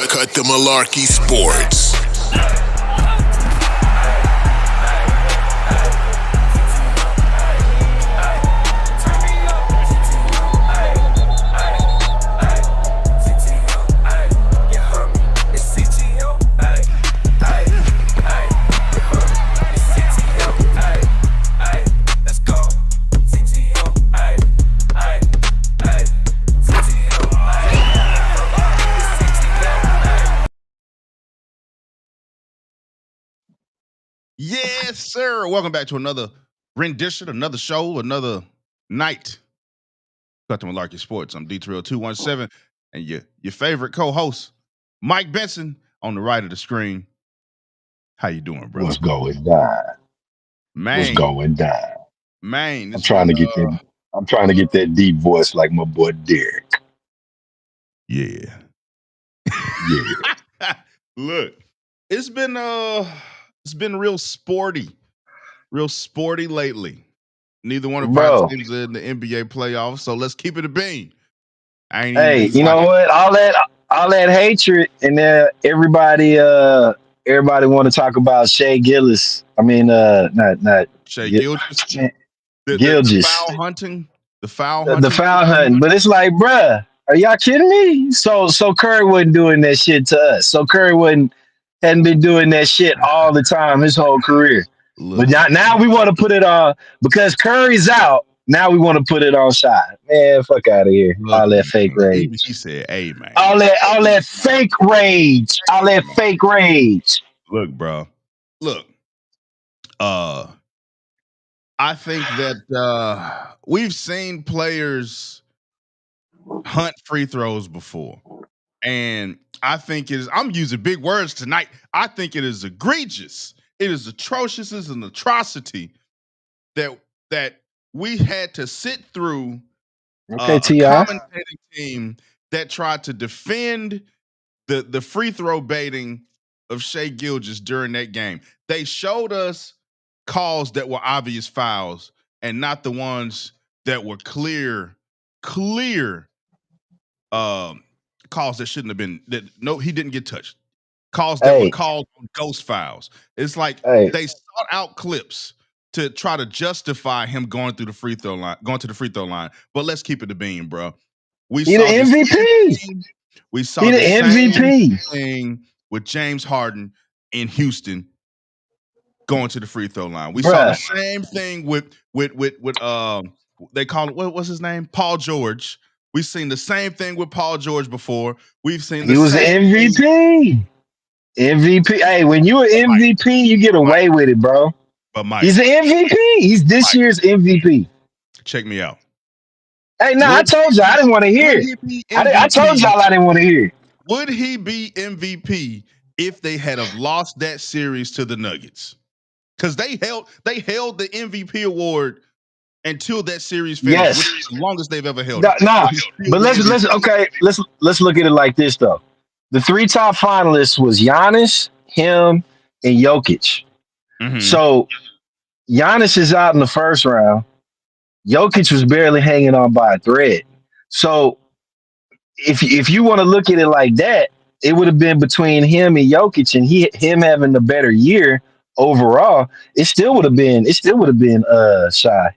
Cut the Malarkey Sports. Yes, sir. Welcome back to another rendition, another show, another night. Cut to Malarkey Sports. I'm D-Trill217, and your favorite co-host, Mike Benson, on the right of the screen. How you doing, brother? What's going down? What's Man, going down? man, I'm it's trying been, to get that. I'm trying to get that deep voice like my boy Derek. yeah. Yeah. Look, it's been real sporty lately. Neither one of our Bro, teams are in the NBA playoffs, so let's keep it a bean. I ain't even hey, been you know watching. what? All that hatred and everybody want to talk about Shea Gillis. I mean, not Shea Gil- Gilgeous, Shea- the Gilgis, foul hunting, the foul the hunting. foul hunting. But it's like, bruh, are y'all kidding me? So Curry wasn't doing that shit to us. So Curry hadn't been doing that shit all the time his whole career. Look, But now we want to put it on because Curry's out. Now we want to put it on Shy. Man, fuck out of here. look, All that man. fake rage. He said, "Hey, man, All that fake rage. All that fake rage. look, bro, look. I think that we've seen players hunt free throws before, and I think it is. I'm using big words tonight. I think it is egregious. It is atrocious. It's an atrocity that we had to sit through Okay, a Ti. commentating team that tried to defend the free throw baiting of Shea Gilgeous during that game. They showed us calls that were obvious fouls and not the ones that were clear calls that shouldn't have been. That no, he didn't get touched. Calls that were Hey, called ghost fouls. It's like hey. they sought out clips to try to justify him going to the free throw line. But let's keep it a beam, bro. We He the saw the same MVP. thing. We saw He the the same MVP. thing with James Harden in Houston going to the free throw line. We saw the Bruh. same thing with they call it what's his name? Paul George. We've seen the same thing with Paul George before. We've seen the He was the same thing. MVP. MVP. Hey, when you an Mike, MVP, you get Mike, away with it, bro. but Mike, He's the MVP. He's this Mike, year's MVP. check me out. Hey, no, I Would told you I didn't want to hear would it. he be I told MVP? y'all I didn't want to hear it. Would he be MVP if they had have lost that series to the Nuggets? Because they held the MVP award until that series finished, which is Yes. the longest they've ever held it. Nah. So he's still But the let's MVP. okay. Let's look at it like this though. The three top finalists was Giannis, him, and Jokic. Mm-hmm. So Giannis is out in the first round. Jokic was barely hanging on by a thread. So if you want to look at it like that, it would have been between him and Jokic, and him having the better year overall. It still would have been Shy.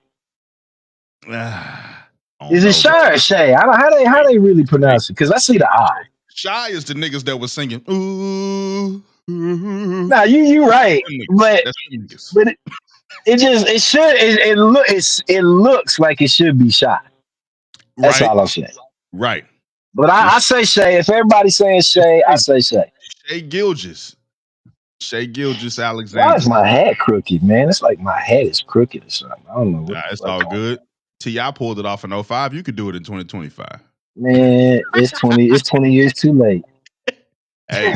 I don't Is it know, bro. Shy or Shay? I don't how they really Hey, pronounce it because I see the I. Shy is the niggas that was singing. Ooh, ooh. Now you right, Them niggas. but That's them niggas. but it looks like it should be Shy. That's Right, all I'm saying. right. But I It's say Shay. If everybody's saying Shay, I say Shay. Shea Gilgeous. Shea Gilgeous Why is Alexander. my hat crooked, man? It's like my head is crooked or something. I don't know what Nah, the it's fuck. all good. T.I. pulled it off in 05. You could do it in 2025. Man, it's 20 years too late. Hey,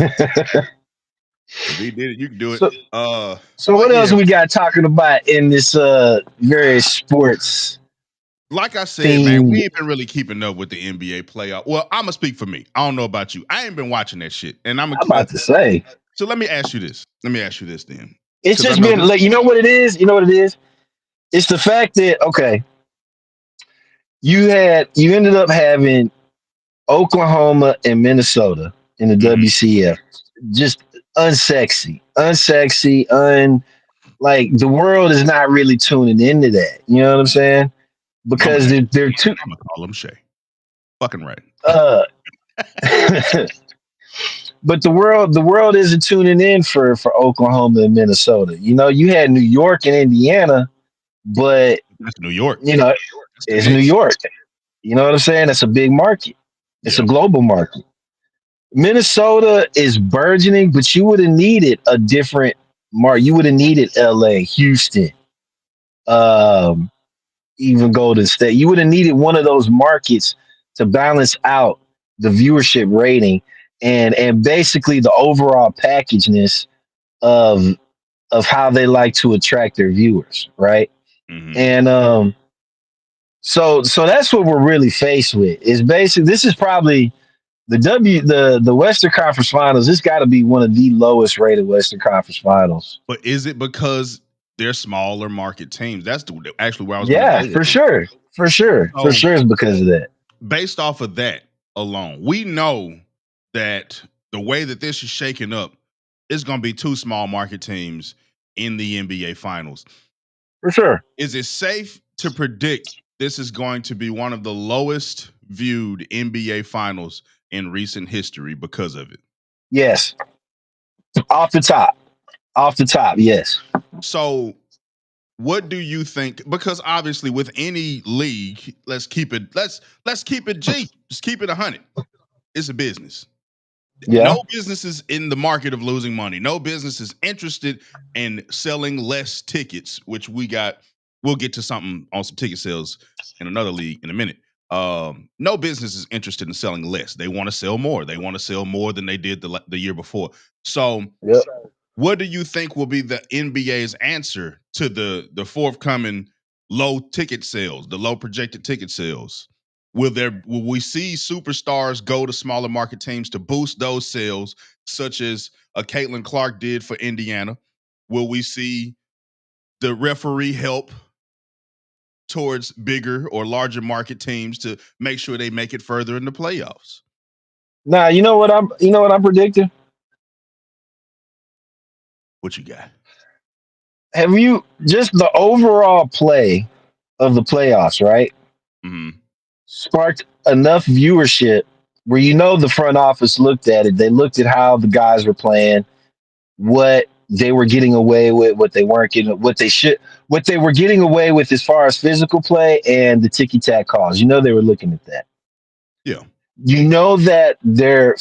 if he did it, you can do it. So So what else yeah, we got talking about in this various sports like I said, man, we theme? ain't been really keeping up with the NBA playoff. Well, I'm gonna speak for me. I don't know about you. I ain't been watching that shit, and I'm I'm about to say. so let me ask you this. Let me ask you this then, It's because I just know been this. like you know what it is? You know what it is? It's the fact that okay, you ended up having Oklahoma and Minnesota in the Hmm. WCF. Just unsexy, like the world is not really tuning into that. You know what I'm saying? Mama Because name. they're too. I'm gonna call him Shay. Fucking right. Uh, but the world isn't tuning in for Oklahoma and Minnesota. You know, you had New York and Indiana, but That's New York. you know, That's the it's New Knicks. York. You know what I'm saying? It's a big market. It's a Yeah. global market. Minnesota is burgeoning, but you would have needed a different mark. You would have needed LA, Houston, um, even Golden State. You would have needed one of those markets to balance out the viewership rating and basically the overall packageness of how they like to attract their viewers, right? Hmm. And so that's what we're really faced with. Is basically this is probably the Western Conference Finals. This got to be one of the lowest rated Western Conference Finals. But is it because they're smaller market teams? That's actually where I was going to Yeah, go with for this. sure, for So sure, it's because of that. based off of that alone, we know that the way that this is shaking up, it's going to be two small market teams in the NBA Finals. For sure. Is it safe to predict this is going to be one of the lowest viewed NBA Finals in recent history because of it? Yes, off the top, off the top. Yes. So, what do you think? Because obviously, with any league, let's keep it G, just keep it 100. It's a business. Yeah. No business is in the market of losing money. No business is interested in selling less tickets, which we'll get to something on some ticket sales in another league in a minute. No business is interested in selling less. They want to sell more. They want to sell more than they did the year before. So, Yep. what do you think will be the NBA's answer to the forthcoming low ticket sales, the low projected ticket sales? Will we see superstars go to smaller market teams to boost those sales, such as a Caitlin Clark did for Indiana? Will we see the referee help towards bigger or larger market teams to make sure they make it further in the playoffs? Now you know what I'm predicting. What you got? Have you just the overall play of the playoffs, right? Hmm. Sparked enough viewership where the front office looked at it. They looked at how the guys were playing, what they were getting away with, what they weren't getting, what they were getting away with as far as physical play and the ticky tack calls. They were looking at that. Yeah. That they're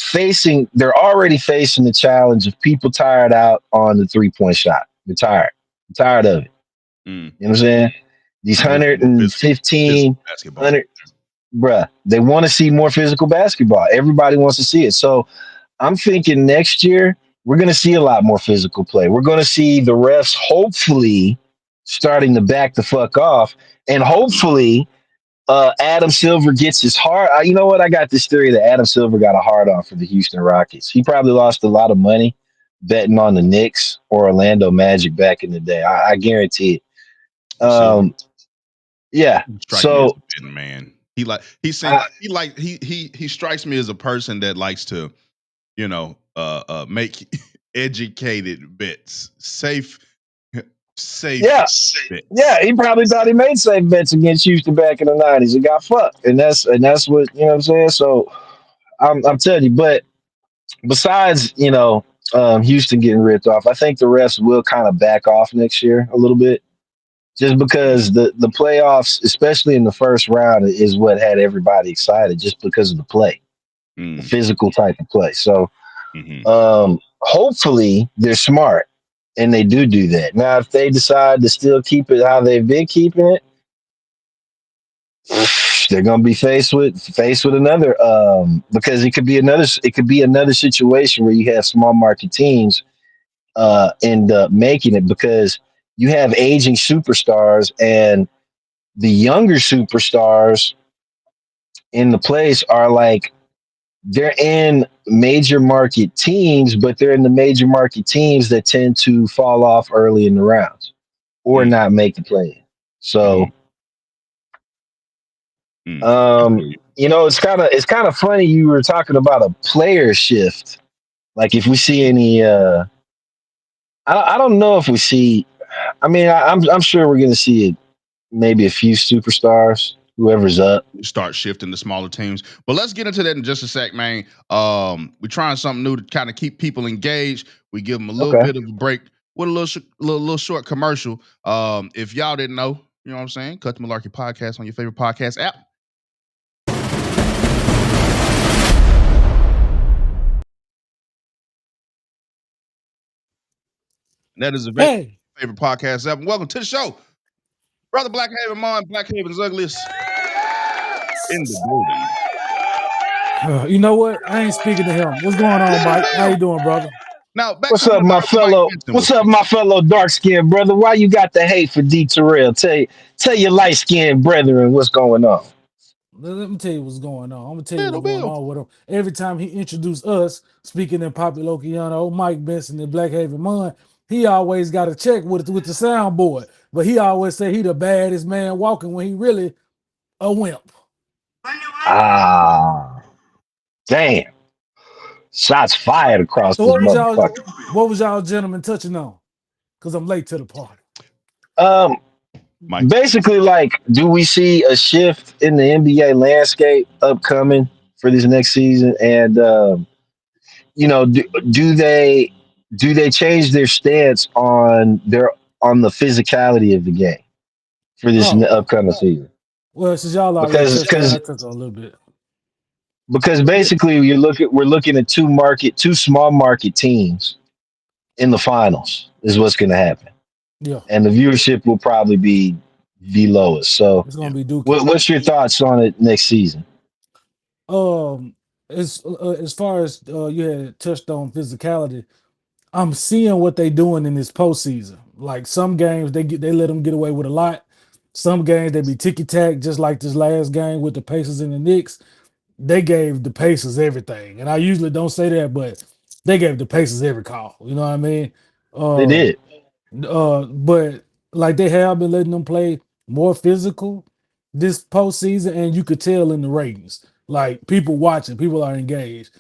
already facing the challenge of people tired out on the 3-point shot. They're tired. They're tired of it. Mm. You know what I'm saying? These They want to see more physical 115, basketball. 100, bruh, they want to see more physical basketball. Everybody wants to see it. So I'm thinking next year we're going to see a lot more physical play. We're going to see the refs hopefully starting to back the fuck off, and hopefully Adam Silver gets his heart. You know what? I got this theory that Adam Silver got a hard on for the Houston Rockets. He probably lost a lot of money betting on the Knicks or Orlando Magic back in the day. I guarantee it. Silver Yeah. strike me as So a betting man. He seems I, he strikes me as a person that likes to, make educated bets, safe yeah, yeah, bets. he probably thought he made safe bets against Houston back in the '90s and got fucked, and that's what I'm saying. So I'm telling you, but besides Houston getting ripped off, I think the refs will kind of back off next year a little bit, just because the playoffs, especially in the first round, is what had everybody excited, just because of the play, the Mm, physical type of play. So hmm. hopefully they're smart and they do that. Now, if they decide to still keep it how they've been keeping it, they're going to be faced with another because it could be another situation where you have small market teams end up making it because you have aging superstars, and the younger superstars in the place are like they're in major market teams, but they're in the major market teams that tend to fall off early in the rounds or Mm, not make the play. hmm. So I feel you. It's kind of funny you were talking about a player shift. Like if we see any, I don't know if we see. I mean, I'm sure we're gonna see it. Maybe a few superstars, whoever's up. Start shifting to smaller teams. But let's get into that in just a sec, man. We're trying something new to kind of keep people engaged. We give them a little Okay. bit of a break with a little short commercial. If y'all didn't know, you know what I'm saying? Cut the Malarkey podcast on your favorite podcast app. And that is available Hey, favorite podcast app. And welcome to the show. Brother Black Haven Mon, Black Haven's ugliest in the building. you know what? I ain't speaking to him. What's going on, Mike? How you doing, brother? Now back What's to what up, my Mike fellow? Benson was What's up, saying. my fellow dark skinned brother? Why you got the hate for D Terrell? Tell your light skinned brethren what's going on. Let me tell you what's going on. I'm gonna tell you Little what's going Bill. on with him. Every time he introduced us, speaking in Popular Lokiano, Mike Benson and Black Haven Mon, he always got a check with the soundboard. But he always say he the baddest man walking when he really a wimp. Ah, damn! Shots fired across So this motherfucker. what was y'all gentlemen touching on? Because I'm late to the party. Um, Mike. Basically, like, do we see a shift in the NBA landscape upcoming for this next season? And you know, do they change their stance on the physicality of the game for this Oh, upcoming season? well, since y'all already Because touched on it, because I touched on a little bit. because basically we're looking at two small market teams in the finals is what's going to happen, Yeah, and the viewership will probably be the lowest. So, it's gonna be Dookie. what's your thoughts on it next season? Um, as far as you had touched on physicality, I'm seeing what they doing in this postseason. Like some games they let them get away with a lot. Some games they be ticky tack, just like this last game with the Pacers and the Knicks. They gave the Pacers everything, and I usually don't say that, but they gave the Pacers every call. You know what I mean? They Uh, did. but like they have been letting them play more physical this postseason, and you could tell in the ratings. Like people watching, people are engaged.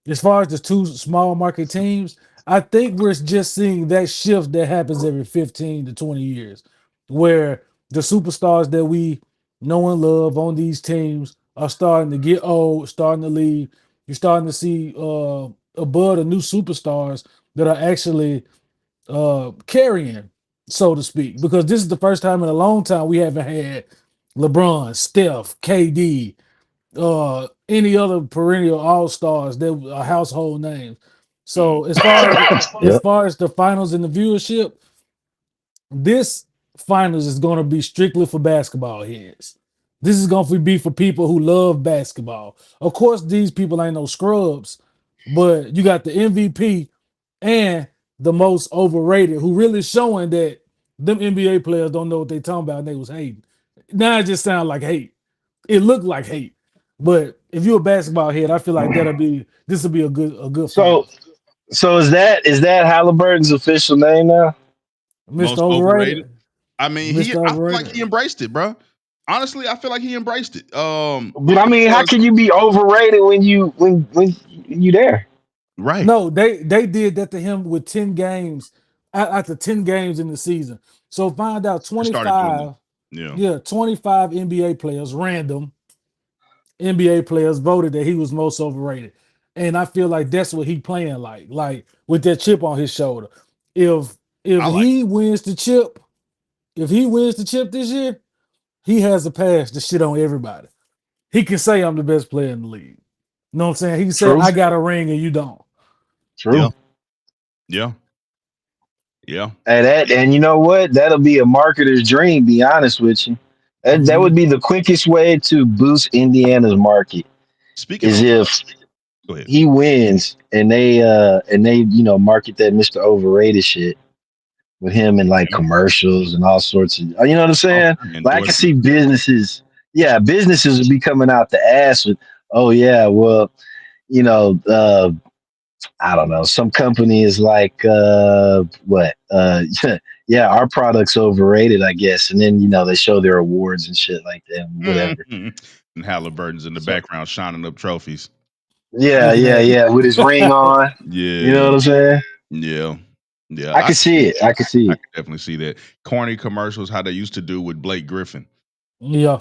As far as the two small market teams, I think we're just seeing that shift that happens every 15 to 20 years, where the superstars that we know and love on these teams are starting to get old, starting to leave. You're starting to see above the new superstars that are actually carrying, so to speak, because this is the first time in a long time we haven't had LeBron, Steph, KD, any other perennial all stars that are household names. Mm. So as Yep. far as the finals and the viewership, this finals is going to be strictly for basketball heads. This is going to be for people who love basketball. Of course, these people ain't no scrubs, but you got the MVP and the most overrated who really showing that them NBA players don't know what they talking about and they was hating. Now it just sound like hate. It looked like hate. But if you're a basketball head, I feel like this will be a good So finals. so is that Halliburton's official name now? Mr. Most overrated. Overrated. I mean, Mr. I feel like Overrated. he embraced it, bro. Honestly, I feel like he embraced it. But I mean, how Because can you be overrated when you there? right, No, they did that to him with 10 games after 10 games in the season. So find out they started doing it. 25, Yeah, yeah, 25 NBA players, random NBA players voted that he was most overrated. And I feel like that's what he playing like with that chip on his shoulder. If if I like. he wins the chip, if he wins the chip this year, he has a pass to shit on everybody. He can say I'm the best player in the league. You know what I'm saying? He can say True. I got a ring and you don't. True. Yeah, yeah, yeah. And you know what? That'll be a marketer's dream. Be honest with you. That would Mhm. be the quickest way to boost Indiana's market Speaking is on, if go ahead. he wins and they market that Mr. Overrated shit with him in like Yeah. commercials and all sorts of you know what I'm Oh, saying? Like I can see endorsement. businesses would be coming out the ass with, oh yeah, well, you know, I don't know, some company is like what yeah, our product's overrated, I guess. And then they show their awards and shit like that, whatever. Mhm. And Halliburton's in the So background shining up trophies. yeah, Looking yeah, at yeah, with his ring it. on. You know Yeah, what I'm saying? yeah, yeah. I can see it. I can see I it. can definitely see that. Corny commercials, how they used to do with Blake Griffin. Yeah.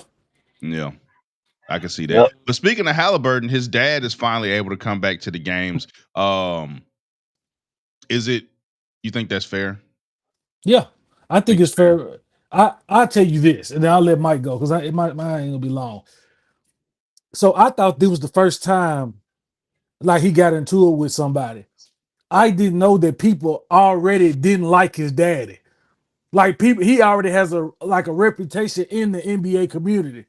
Yeah, I can see that. Yep. But speaking of Halliburton, his dad is finally able to come back to the games. Is it? You think that's fair? Yeah. I Think think it's it's fair? fair. I'll tell you this, and then I'll let Mike go because mine ain't gonna be long. So I thought this was the first time like he got into it with somebody. I didn't know that people already didn't like his daddy. Like people, he already has a reputation in the NBA community.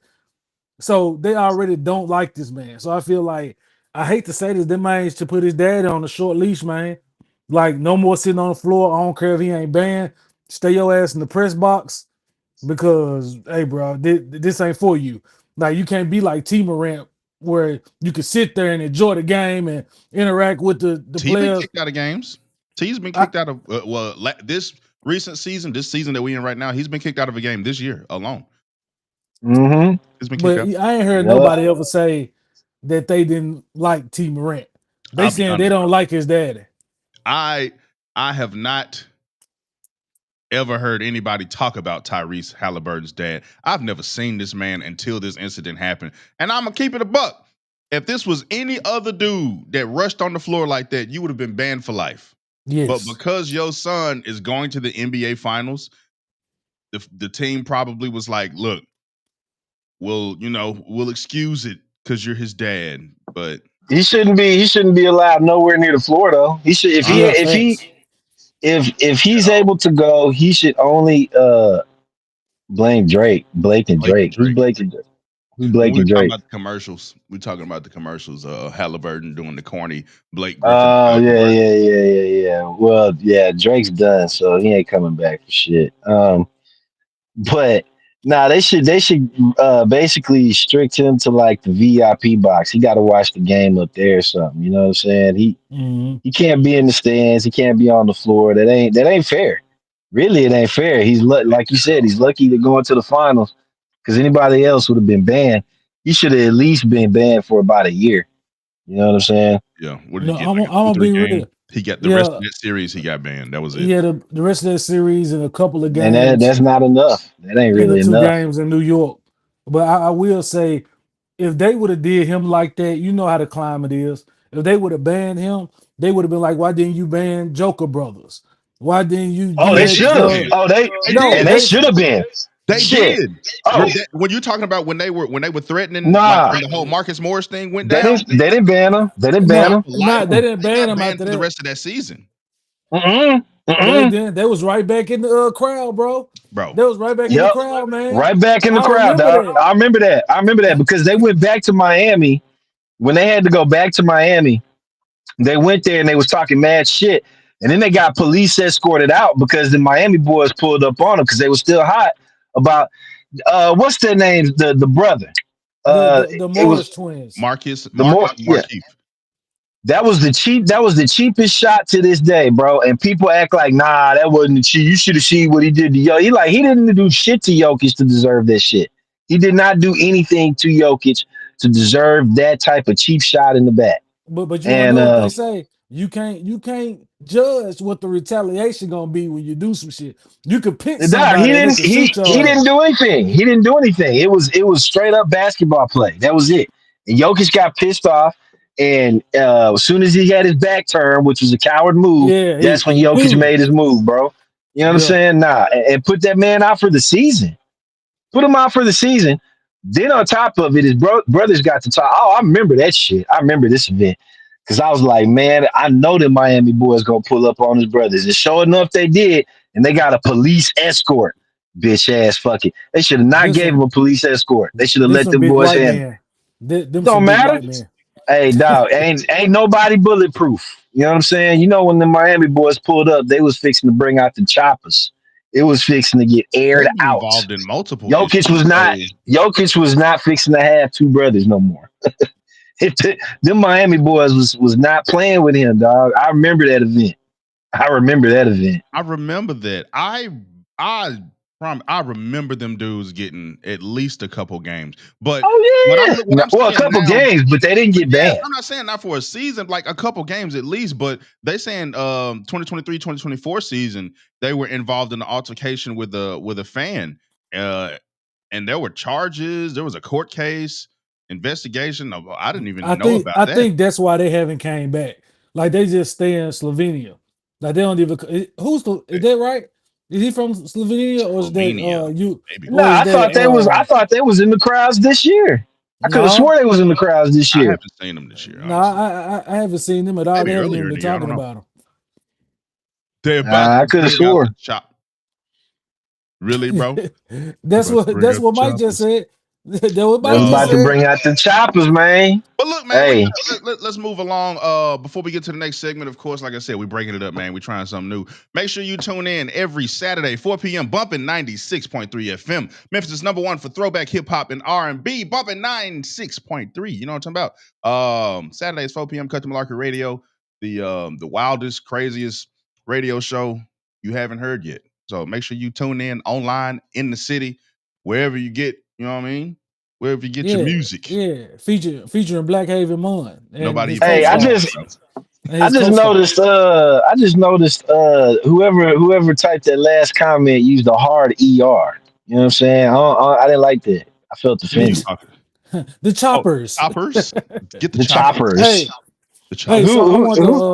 So they already don't like this man. So I feel like I hate to say this, they managed to put his daddy on a short leash, man. Like no more sitting on the floor. I don't care if he ain't banned. Stay your ass in the press box because hey, bro, this ain't for you. Like you can't be like T Morant where you can sit there and enjoy the game and interact with the T been players. kicked out of games. T's been I, kicked out of this recent season, this season that we in right now. He's been kicked out of a game this year alone. Mm-hmm. He's been kicked but out. I ain't heard Yep. nobody ever say that they didn't like T Morant. They I'll be saying they honest, bro. don't like his daddy. I I have not ever heard anybody talk about Tyrese Halliburton's dad. I've never seen this man until this incident happened. And I'm gonna keep it a buck. If this was any other dude that rushed on the floor like that, you would have been banned for life. But Yes. because your son is going to the NBA finals, the team probably was like, look, we'll excuse it because you're his dad. But He shouldn't be allowed nowhere near the floor though. He should I Yeah, if he facts. if at he's all. able to go, he should only blame Blake and Blake and Drake. Who's Drake. Blake and who's When Blake we were and talking Drake? about the commercials, we're talking about the commercials. Halliburton doing the corny Blake Griffin Oh style yeah, commercial. yeah, yeah, yeah, yeah. Well, yeah, Drake's done, so he ain't coming back for shit. But nah, they should basically strict him to like the VIP box. He got to watch the game up there or something. You know what I'm saying? Mhm. He can't be in the stands. He can't be on the floor. That ain't fair. Really, it ain't fair. Like you At said, all. he's lucky to go into the finals because anybody else would have been banned. He should have at least been banned for about a year. You know what I'm saying? Yeah. What did he No, get? I'm Like gonna a I'm two, gonna three be game? real. He got the rest of Yeah, that series. He got banned. That was it. yeah. The rest of that series and a couple of And games that's not enough. That ain't in the really two enough. games in New York. But I will say, if they would have did him like that, you know how the climate is. If they would have banned him, they would have been like, "Why didn't you ban Joker Brothers? Why didn't you Oh, do They they that?" did should have. ban. Stuff? Oh, they They No, and did. they they should have been. They Shit. did. Oh, When you're talking about when they were threatening, like nah. when the whole Marcus Morris thing went They down, didn't. They didn't ban him. They didn't ban not no, him. for life. not they didn't They ban got him banned after for the that. rest of that season, Mm-mm. They Mm-mm. didn't. They was right back in the crowd, bro. bro. They was right back in the Yep. crowd, man. Right back in the I crowd, remember dog. that. I remember that. I remember that because they went back to Miami when they had to go back to Miami. They went there and they was talking mad shit, and then they got police escorted out because the Miami boys pulled up on them because they were still hot about what's their names, the brother. The It was Morris twins. the more Marcus and yeah. Markeith. That was the cheapest shot to this day, bro. And people act like, nah, that wasn't the cheap. You should have seen what he did to Jokic. He didn't do shit to Jokic to deserve that shit. He did not do anything to Jokic to deserve that type of cheap shot in the back. But you wanna And know what they say? You can't judge what the retaliation gonna be when you do some shit. You could pick Dog, he somebody that didn't can he shoot he your didn't ass. do anything. He didn't do anything. It was straight up basketball play. That was it. And Jokic got pissed off. And as soon as he had his back turned, which was a coward move, Yeah, that's he when Jokic boom. made his move, bro. You know what I'm Yeah. saying? Nah, and put that man out for the season. Put him out for the season. Then on top of it, his brothers got to talk. Oh, I remember that shit. I remember this event because I was like, man, I know the Miami boys gonna pull up on his brothers, and sure enough, they did, and they got a police escort. Bitch ass, fuck it. They should have not This gave him some a police escort. They should have this let some them big boys white handle. men. Them Don't some big matter. white men. Hey, dog, ain't nobody bulletproof. You know what I'm saying? You know when the Miami boys pulled up, they was fixing to bring out the choppers. It was fixing to get aired They've been out. involved in multiple Jokic issues. was not So Jokic was not fixing to have two brothers no more. Them Miami boys was not playing with him, dog. I remember that event. I remember that event. I remember that. I I remember them dudes getting at least a couple games. But Oh yeah. what I'm Well, a saying couple now, games, but they didn't get yeah, banned. I'm not saying not for a season, like a couple games at least, but they saying 2023-2024 season, they were involved in an altercation with a fan. Uh and there were charges, there was a court case, investigation. I didn't even know about I that. think that's why they haven't came back. Like they just stay in Slovenia. Like they don't even. Is that right? Is he from Slovenia or is that Slovenia, you maybe. No, or is that I thought they was in the crowds this year. I could have no? swore they was in the crowds this I year. haven't seen them this year, No, honestly. I haven't seen them at all. Maybe They haven't earlier even in been the year. I don't talking know. about them. They're about I to could have bring out swore. the chop. Really, bro? They're that's about to what bring out the Mike just choppers. said. That's what They was Mike just about to Um, said. bring out the choppers, man. but look, man, Hey, let's move along. Before we get to the next segment, of course, like I said, we're breaking it up, man. We're trying something new. Make sure you tune in every Saturday, 4 p.m. bumping 96.3 FM. Memphis' #1 for throwback hip hop and R&B, bumping 96.3. You know what I'm talking about? Saturdays, 4 p.m. Cut to Malarkey Radio, the wildest, craziest radio show you haven't heard yet. So make sure you tune in online in the city, wherever you get, you know what I mean? Wherever you get your Yeah, music. yeah. Featuring Black Haven Mon and Nobody his even hey, I knows, co-stars just bro. and I his just co-stars. noticed whoever typed that last comment used a hard ER. You know what I'm saying? I didn't like that. I felt Who you The, offended. talking? the Oh, choppers. choppers. Get the The choppers. choppers. Hey, The hey. choppers. So Who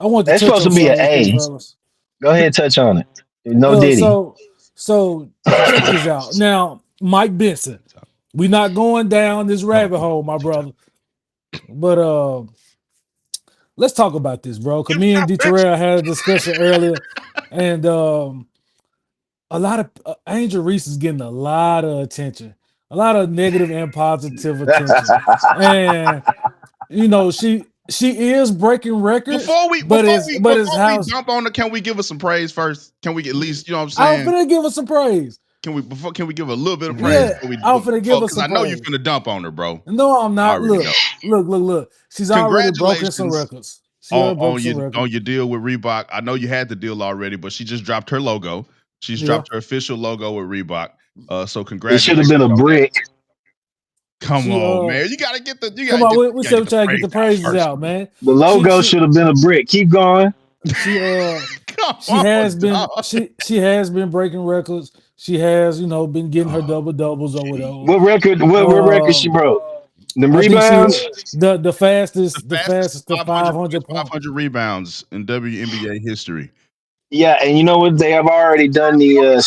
I want to that's touch supposed on to be an something real quick, A. fellas. Go ahead, touch on it. No Uh, Diddy. so so check this out. Now, Mike Benson, we not going down this Oh, rabbit hole, my brother. But let's talk about this, bro. Cause get me and your D bitch. Terrell had a discussion earlier, and a lot of Angel Reese is getting a lot of attention, a lot of negative and positive attention, and she is breaking records, Before we but before we it's before we how dump on her, can we give her some praise first? Can we at least, you know what I'm I'm saying? finna give her some praise. Can we give her a little bit of praise Yeah, before we I'm finna give her because some I know you praise. finna dump on her, bro. No, I'm I not. already know. Look. She's already broken some Congratulations records. She already broke on some records. your deal with Reebok. I know you had the deal already, but she just dropped her logo. She's Yeah. dropped her official logo with Reebok. So It should have congratulations been a on that. brick. Come She on, man. You come gotta on, get we you gotta said get we the try to get praise the out praises first, out, bro. man. The She logo she should have been a brick. Keep going. she Come she on, has been dog. she has been breaking records. She has, been getting her double doubles or whatever. What record she Um broke? Them I think she rebounds? the The fastest fastest to 500 point. 500 rebounds in WNBA history. Yeah, and you know what? They have already done the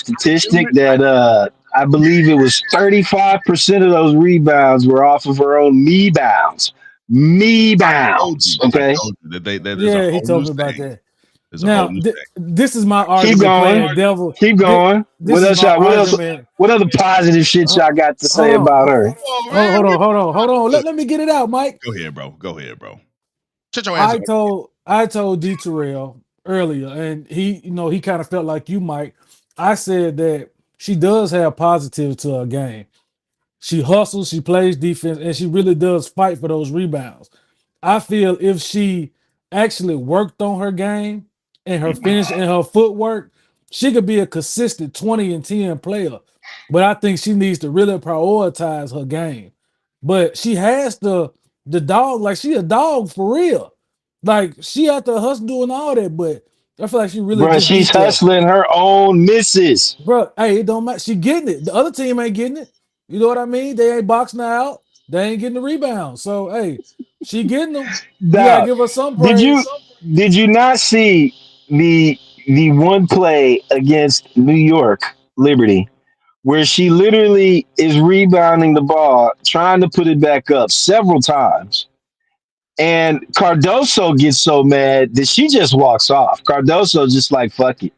Isn't statistic it? that I believe it was 35% of those rebounds were off of her own me bounds. Me bounds. I Okay. told you that that is a Yeah, he whole new told me about thing. that. There's a whole Now, new thing. this is my Keep argument going. playing devil. Keep going. This is my What else argument. what other positive shit Uh, y'all got to hold say on. about her? Oh man, Hold on. look, Let me get it out, Mike. go ahead, bro. Go ahead, bro. Shut your ass up. I told D Terrell earlier, and he kind of felt like you, Mike. I said that she does have positive to her game. She hustles, she plays defense, and she really does fight for those rebounds. I feel if she actually worked on her game and her Mhm. finish and her footwork, she could be a consistent 20 and 10 player. But I think she needs to really prioritize her game. But she has the dog, like she a dog for real. Like she out there hustling doing all that, but I feel like she really Bruh, just she's need to, hustling her own misses. bro. Hey, it don't matter. She getting it. The other team ain't getting it. You know what I mean? They ain't boxing her out. They ain't getting the rebounds. So hey, she getting them. You gotta Dog, give her some did you praise. did you not see the the one play against New York Liberty where she literally is rebounding the ball, trying to put it back up several times. And Cardoso gets so mad that she just walks off. Cardoso just like, fuck it.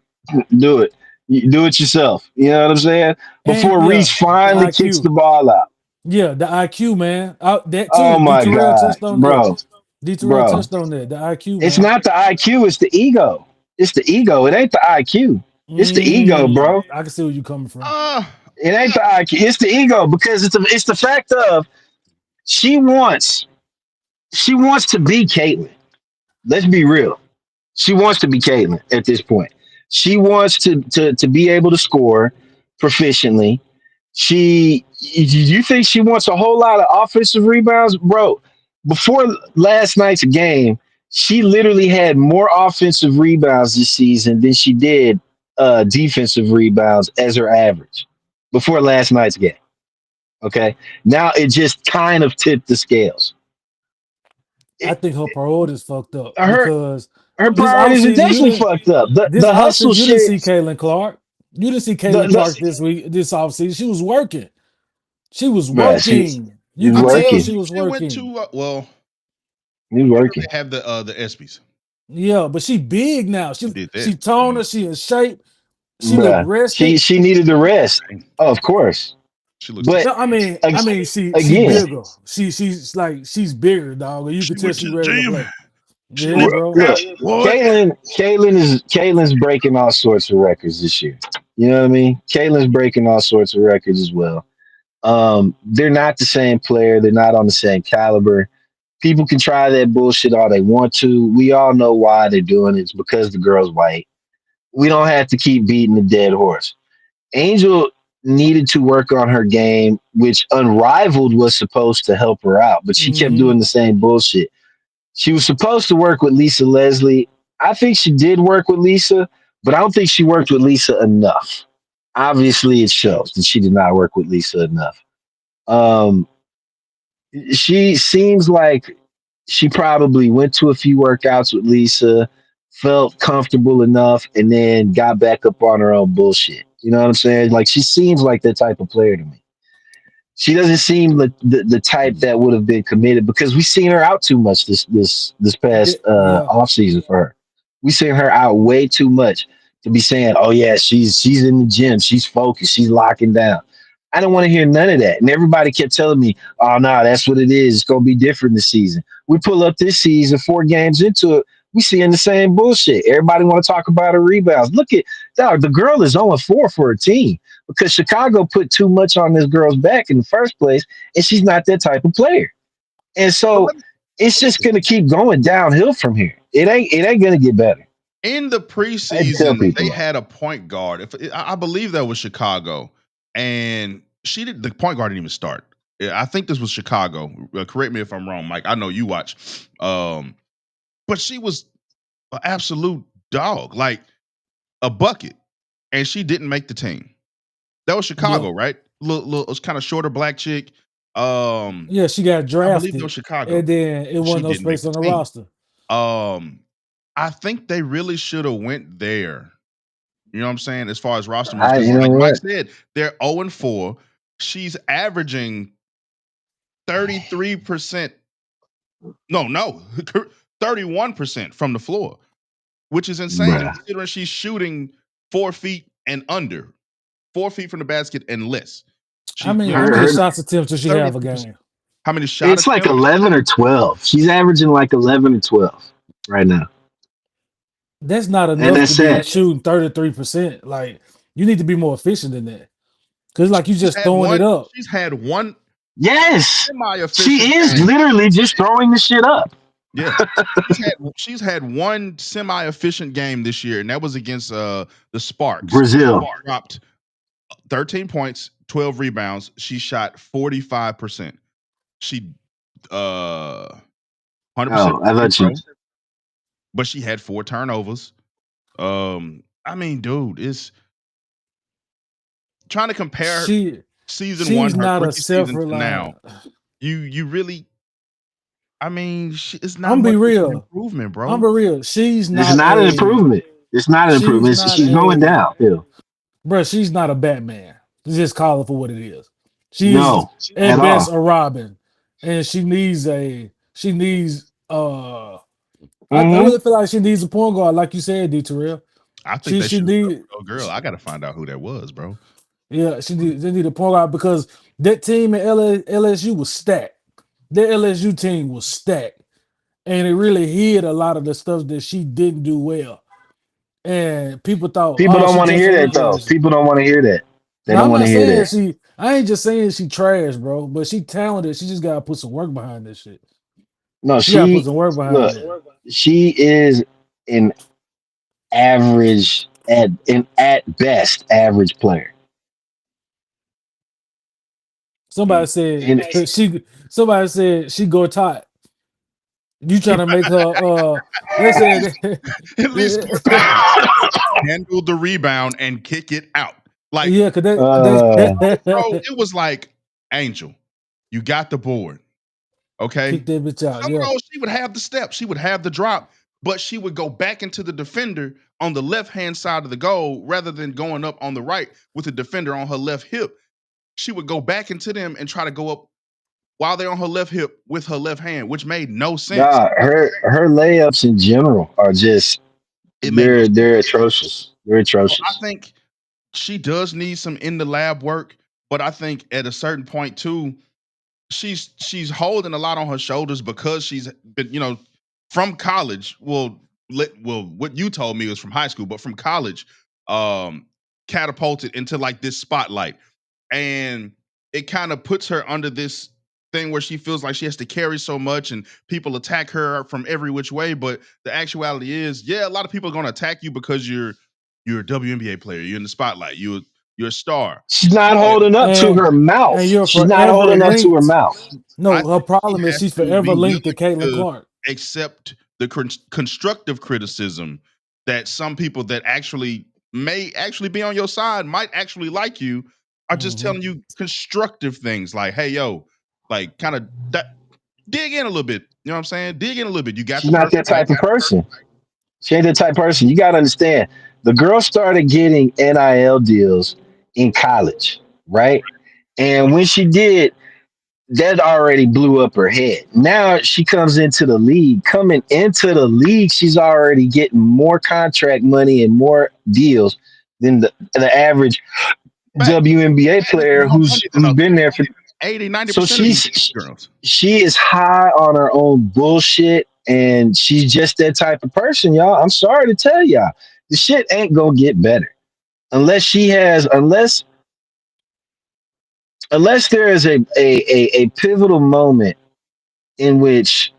Do it. You do it yourself. You know what I'm saying? And Before Reese yeah, the finally kicks IQ. the ball out. Yeah, the IQ, man. That Oh too. D my Terrell God, touched on that. bro, D Terrell bro. touched on that. The IQ, It's man. not the IQ, it's the ego. It's the ego. It ain't the IQ. It's the ego, bro. I can see where you coming from. Uh, It ain't the IQ. It's the ego because it's the fact of she wants she wants to be Caitlyn. Let's be real. She wants to be Caitlyn at this point. She wants to be able to score. proficiently. You think she wants a whole lot of offensive rebounds, bro? Before last night's game, she literally had more offensive rebounds this season than she did defensive rebounds as her average before last night's game. Okay, now it just kind of tipped the scales. I It, think her priorities fucked up her because her this priorities are offseason you definitely didn't fucked up. this The hustle offseason you didn't shit. see Caitlin Clark. You didn't see The Caitlin Clark the this week, this offseason. She was working. She was bruh, working. You she's I could mean, tell working. she was she went working. to well, She's where do working. they have the ESPYS? Yeah, but she big now. She She did that. she toned. She in shape. She look Bruh. She rested. she needed the rest. Oh, of course. She looks the But No, I same. mean, ag- she again, bigger. She's bigger, dog. And you She could tell went she to the ready to gym. play. She Yeah, lifted bro. look, that. What? Caitlin's breaking all sorts of records this year. You know what I mean? Caitlin's breaking all sorts of records as well. They're not the same player. They're not on the same caliber. People can try that bullshit all they want to. We all know why they're doing it. It's because the girl's white. We don't have to keep beating the dead horse. Angel needed to work on her game, which Unrivaled was supposed to help her out, but she kept Hmm. doing the same bullshit. She was supposed to work with Lisa Leslie. I think she did work with Lisa, but I don't think she worked with Lisa enough. Obviously, it shows that she did not work with Lisa enough. Um, she seems like she probably went to a few workouts with Lisa, felt comfortable enough, and then got back up on her own bullshit. You know what I'm saying? Like she seems like that type of player to me. She doesn't seem the type that would have been committed because we seen her out too much this past Yeah. off season for her. We seen her out way too much to be saying, "Oh yeah, she's in the gym, she's focused, she's locking down." I don't want to hear none of that. And everybody kept telling me, "Oh no, that's what it is. It's gonna be different this season." We pull up this season, 4 games into it, we seeing the same bullshit. Everybody want to talk about her rebounds. Look at dog, the girl is 0-4 for her team because Chicago put too much on this girl's back in the first place, and she's not that type of player. And But so let me it's just gonna keep going downhill from here. It ain't gonna get better. in the I had to tell preseason, people they that. had a point guard. If I believe that was Chicago, and she did the point guard didn't even start. Yeah, I think this was Chicago. Correct me if I'm wrong, Mike. I know you watch. But she was an absolute dog, like a bucket, and she didn't make the team. That was Yeah. Chicago, right? Little, it was kind of shorter black chick. Yeah, she got I believe it was drafted Chicago. and then it She wasn't no didn't make space the on the team. roster. Um, I think they really should have went there. You know what I'm saying? As far as roster moves, I because you know like Mike what? said, they're 0-4. She's averaging 33%. No, 31% from the floor, which is insane Bruh. considering she's shooting 4 feet and under, 4 feet from the basket and less. I She mean, how Her many her shots attempts does she have a 32%. game? How many shot it's like attempts? 11 or 12. She's averaging like 11 or 12 right now. That's not And enough to that's be it. shooting 33%. Like you need to be more efficient than that. Cause like you She's just had throwing it one. up. She's had one Yes. She semi-efficient is game. literally just throwing the shit up. Yeah. She's had one semi-efficient game this year, and that was against the Sparks. Brazil. Dropped 13 points, 12 rebounds. She shot 45%. She 100% Oh, I free thought you throw, but she had 4 turnovers. I mean, dude, it's trying to compare She season one, she's her not a rookie season to self-reliant. now. You really, I mean, it's not I'm be much of an real. improvement, I'm bro. be real. She's it's not not an a improvement. It's not an she's improvement. not She's going a downhill. bruh, she's not a Batman. Just call it for what it is. She's No, at at best all. a Robin. And she needs I Hmm. really feel like she needs a point guard, like you said, D Terrell. I think She they she should have drafted need a girl. I got to find out who that was, bro. yeah, they need a point guard because that team at LSU was stacked. That LSU team was stacked. And it really hid a lot of the stuff that she didn't do well. And people thought, People oh, don't she want to just a hear that rookie though. last year. People don't want to hear that. They Now don't I'm want to not hear saying that. she. I ain't just saying she trash, bro. But she talented. She just gotta put some work behind this shit. No, She gotta put she some work behind look. it. She is an average at best average player. Mm. Somebody said And she. Somebody said she go tight. You trying to make her? They said. At least get back, handle the rebound, and kick it out. Like, Yeah, cause uh, bro, they it was like, Angel, you got the board. Okay. kick that bitch out. Some of Yeah. those, she would have the step, she would have the drop, but she would go back into the defender on the left hand side of the goal rather than going up on the right with the defender on her left hip. She would go back into them and try to go up while they're on her left hip with her left hand, which made no sense. nah, her layups in general are just It made no sense. they're atrocious. They're So I atrocious. think she does need some in the lab work, but I think at a certain point too, she's holding a lot on her shoulders because she's been, from college. Well, what you told me was from high school, but from college, um, catapulted into like this spotlight, and it kind of puts her under this thing where she feels like she has to carry so much, and people attack her from every which way. But the actuality is, yeah, a lot of people are going to attack you because you're a WNBA player, you're in the spotlight, you're a star, She's not but holding up to and her and mouth. you're She's not forever holding up to her linked. mouth. I No, her think she problem is has she's to forever be linked to willing Caitlin to Clark. accept the constructive criticism that some people that actually may actually be on your side might actually like you are just Hmm. telling you constructive things like, hey, yo, like kind of that dig in a little bit. You know what I'm saying? Dig in a little bit. You got She's the not perfect that height. type of person. She ain't that type of person. You gotta understand. The girl started getting NIL deals in college, right? And when she did, that already blew up her head. Now she comes into the league. Coming into the league, she's already getting more contract money and more deals than the average Fact. WNBA And making player more who's money than who's been there for. 80, ninety So percent of these girls. she is high on her own bullshit, and she's just that type of person, y'all. I'm sorry to tell y'all, the shit ain't gonna get better unless she has unless there is a pivotal moment in which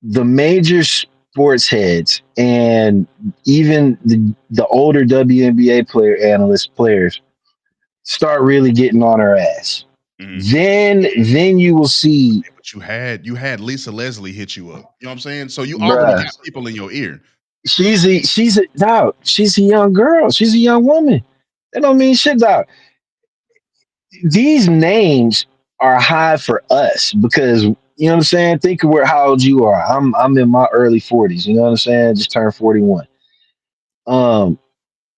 the major sports heads and even the older WNBA players start really getting on her ass. Mhm. Then you will see, But you had Lisa Leslie hit you up. You know what I'm saying? So you already bruh. got people in your ear. She's a dog. She's a young girl. She's a young woman. That don't mean shit, dog. These names are high for us because you know what I'm saying. Think of where how old you are. I'm in my early 40s. You know what I'm saying. Just turned 41. Um,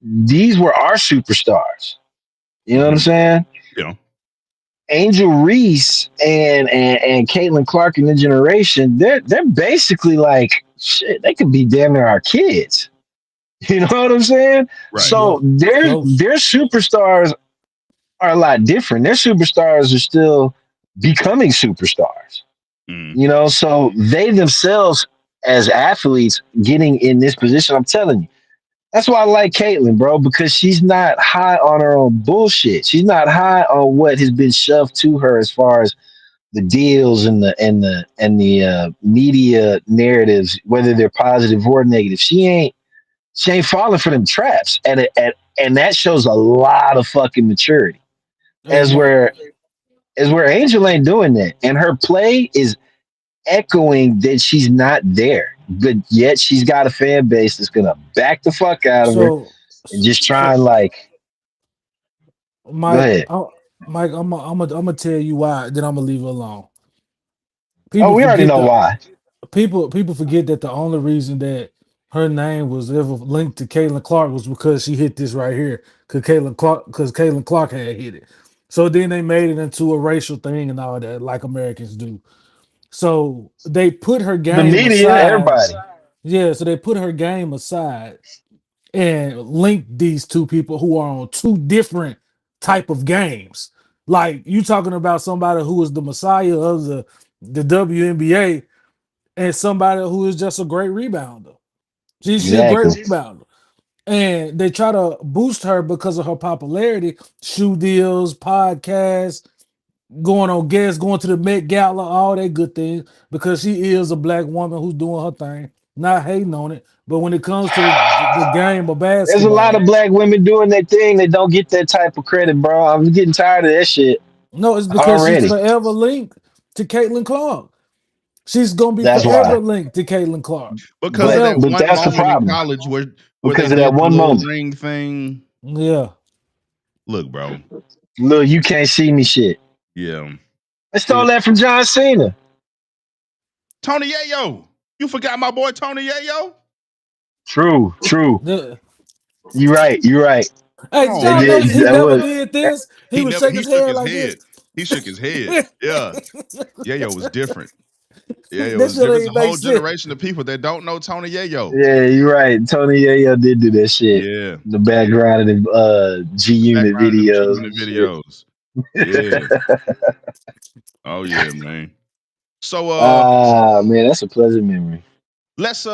these were our superstars. You know what I'm Mhm. saying. Yeah. Angel Reese and Caitlin Clark in the generation. They're basically like shit. They could be damn near our kids. You know what I'm saying? Right. Yeah, So their close. superstars are a lot different. Their superstars are still becoming superstars. Mhm. You know, so they themselves as athletes getting in this position, I'm telling you. That's why I like Caitlyn, bro, because she's not high on her own bullshit. She's not high on what has been shoved to her as far as the deals and the media narratives, whether they're positive or negative. She ain't falling for them traps, and that shows a lot of fucking maturity. Hey, As Mike. where as where Angel ain't doing that, and her play is echoing that she's not there, but yet she's got a fan base that's gonna back the fuck out of her So, and just try and so like go Mike, ahead. Mike, I'm gonna tell you why. Then I'm gonna leave it alone. Oh, People we already forget know the why. people forget that the only reason that her name was ever linked to Caitlin Clark was because she hit this right here. Because Caitlin Clark had hit it. So then they made it into a racial thing and all that, like Americans do. So they put her The game media, aside. everybody. Yeah, so they put her game aside and link these two people who are on two different type of games. Like you talking about somebody who is the messiah of the WNBA and somebody who is just a great rebounder. She's a great Exactly. rebounder. And they try to boost her because of her popularity, shoe deals, podcasts, going on guests, going to the Met Gala, all that good things, because she is a black woman who's doing her thing. Not hating on it, but when it comes to the game of There's a lot of basketball, black women doing that thing that don't get that type of credit, bro. I'm getting tired of that shit. No, it's because she's already. forever linked to Caitlin Clark. She's gonna be That's forever why. linked to Caitlin Clark. Because of But that Forever. one that's the moment in problem college where they because of that did the one little moment. ring thing. Yeah. Look, bro. Look, you can't see me shit. Yeah. I stole It, that from John Cena. Tony Yayo. You forgot my boy Tony Yayo? True, true. The- You right. You right. Come hey, did on, They y'all man. did. notice he That never was did this? He He would never shake he his shook head his like this. head. He shook his head. Yeah. Yayo was different. Yayo That was shit different. It's ain't a make whole sense. generation of people that don't know Tony Yayo. yeah. You're right. Tony Yayo did do that shit. Yeah. In the background of the G The Unit background of them G videos Unit and shit. videos. Yeah. Oh yeah, man. So Ah, man, that's a pleasant memory. let's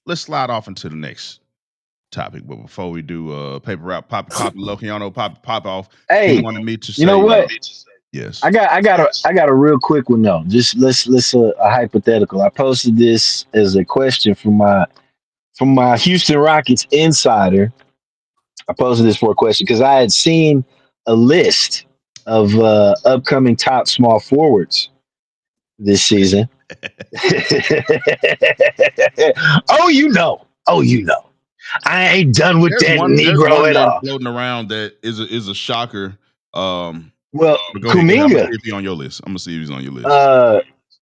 let's slide off into the next topic. But before we do paper route, Poppy Lokiano, pop off, he Hey, wanted me to you know say what? yes. I got a real quick one though. Just let's a hypothetical. I posted this as a question from my Houston Rockets insider. I posted this for a question because I had seen a list of upcoming top small forwards this season. Oh, you know. Oh, you know. I ain't done with that There's Negro one at name all. floating around that is a shocker. Well, But go ahead, go ahead. I'm gonna Kuminga. see if he's on your list. I'm gonna see if he's on your list. Uh,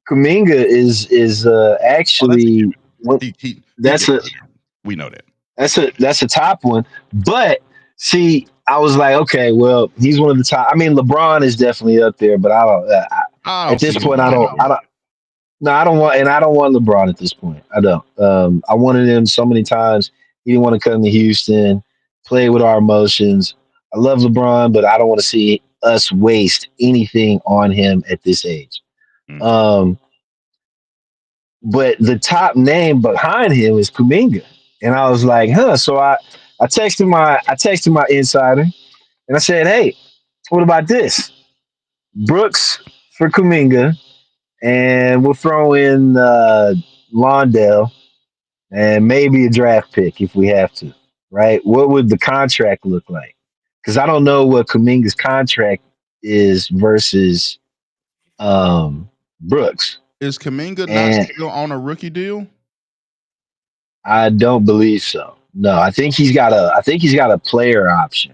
Kuminga is Oh, that's a actually given. what He that's getting a on there. We know that. that's a top one. But see, I was like, okay, well, he's one of the top. I mean, LeBron is definitely up there, but I don't. I don't At this see point, LeBron up there. I don't. No, I don't want LeBron at this point. I don't. I wanted him so many times. He didn't want to come to Houston, play with our emotions. I love LeBron, but I don't want to see us waste anything on him at this age. Mm. Um, but the top name behind him is Kuminga, and I was like, huh. So I texted my insider, and I said, hey, what about this? Brooks for Kuminga, and we'll throw in Londell and maybe a draft pick if we have to. Right? What would the contract look like? Because I don't know what Kuminga's contract is versus Brooks, Is Kaminga not and still on a rookie deal? I don't believe so. No, I think he's got a player option,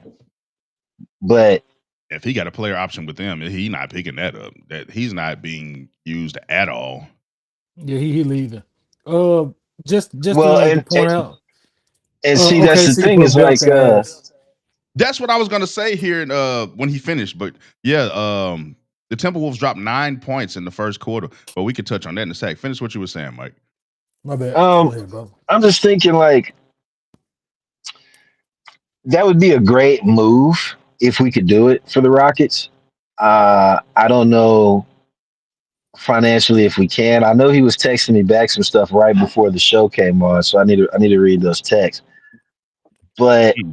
but If he got a player option with them, he not picking that up. That he's not being used at all. Yeah, he leaving. Uh, just well, to point out. and see that's the OKC thing put is belt like to ass. That's what I was gonna say here when he finished. But yeah, the Timberwolves dropped 9 points in the first quarter. But we could touch on that in a sec. Finish what you were saying, Mike. My bad. Go um ahead, bro. I'm just thinking like that would be a great move if we could do it for the Rockets. I don't know financially if we can. I know he was texting me back some stuff right before the show came on, so I need to read those texts. But Hmm.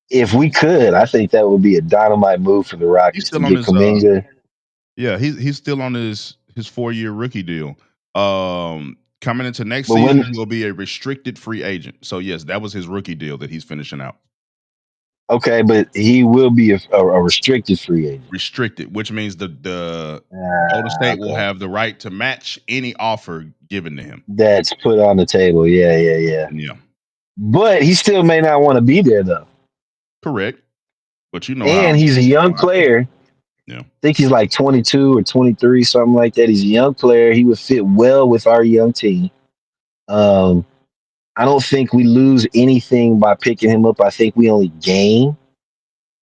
if we could, I think that would be a dynamite move for the He's Rockets to still on get his Kuminga. yeah, he's still on his 4-year rookie deal. Coming into next But season, when he will be a restricted free agent. So yes, that was his rookie deal that he's finishing out. okay, but he will be a restricted free agent. Restricted, which means the Golden State will Okay, have the right to match any offer given to him. that's put on the table. Yeah, yeah, yeah. Yeah, But he still may not want to be there though. correct. But you know how And he's a young player. yeah. I think he's like 22 or 23, something like that. He's a young player. He would fit well with our young team. Um, I don't think we lose anything by picking him up. I think we only gain